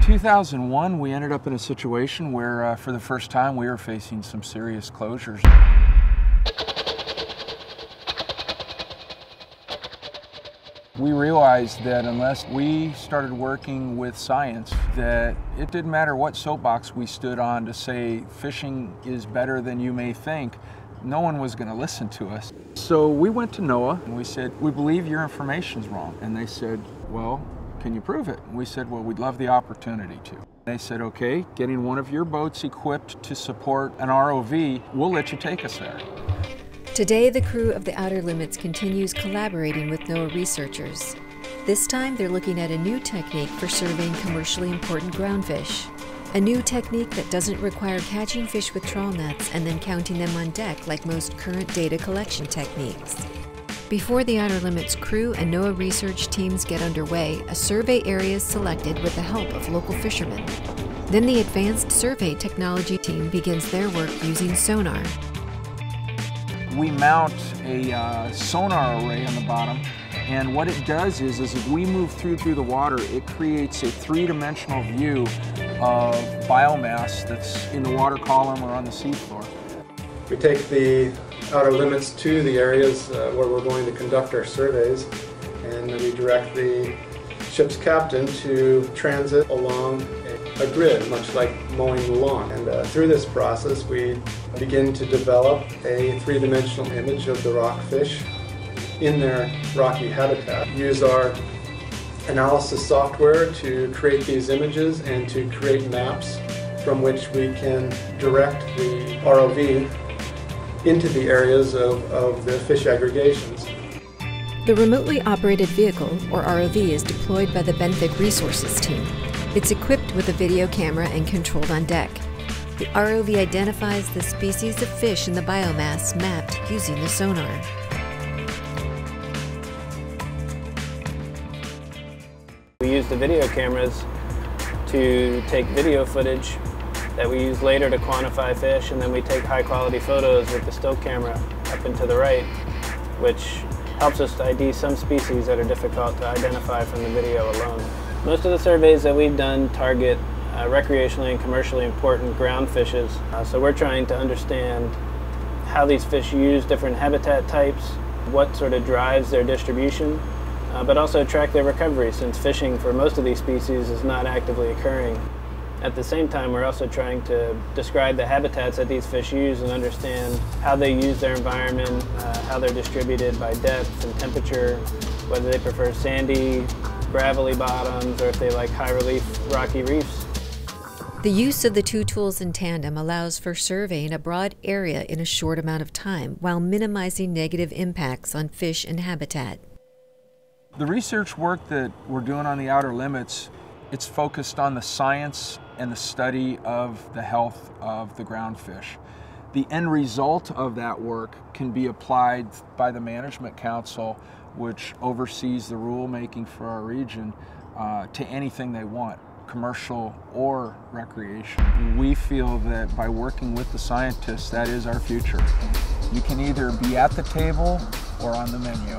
2001, we ended up in a situation where, for the first time, we were facing some serious closures. We realized that unless we started working with science, that it didn't matter what soapbox we stood on to say fishing is better than you may think, no one was going to listen to us. So we went to NOAA and we said, we believe your information's wrong. And they said, well, can you prove it? And we said, well, we'd love the opportunity to. They said, okay, getting one of your boats equipped to support an ROV, we'll let you take us there. Today, the crew of the Outer Limits continues collaborating with NOAA researchers. This time, they're looking at a new technique for surveying commercially important groundfish. A new technique that doesn't require catching fish with trawl nets and then counting them on deck like most current data collection techniques. Before the Outer Limits crew and NOAA research teams get underway, a survey area is selected with the help of local fishermen. Then the Advanced Survey Technology team begins their work using sonar. We mount a sonar array on the bottom, and what it does is as we move through the water, it creates a three-dimensional view of biomass that's in the water column or on the seafloor. We take the Outer Limits to the areas where we're going to conduct our surveys, and we direct the ship's captain to transit along a grid, much like mowing the lawn. And through this process, we begin to develop a three-dimensional image of the rockfish in their rocky habitat. Use our analysis software to create these images and to create maps from which we can direct the ROV into the areas of the fish aggregations. The remotely operated vehicle, or ROV, is deployed by the Benthic Resources team. It's equipped with a video camera and controlled on deck. The ROV identifies the species of fish in the biomass mapped using the sonar. We use the video cameras to take video footage that we use later to quantify fish, and then we take high-quality photos with the still camera up and to the right, which helps us to ID some species that are difficult to identify from the video alone. Most of the surveys that we've done target recreationally and commercially important ground fishes, so we're trying to understand how these fish use different habitat types, what sort of drives their distribution, but also track their recovery, since fishing for most of these species is not actively occurring. At the same time, we're also trying to describe the habitats that these fish use and understand how they use their environment, how they're distributed by depth and temperature, whether they prefer sandy, gravelly bottoms, or if they like high-relief rocky reefs. The use of the two tools in tandem allows for surveying a broad area in a short amount of time while minimizing negative impacts on fish and habitat. The research work that we're doing on the Outer Limits, it's focused on the science and the study of the health of the groundfish. The end result of that work can be applied by the Management Council, which oversees the rulemaking for our region, to anything they want, commercial or recreation. We feel that by working with the scientists, that is our future. You can either be at the table or on the menu.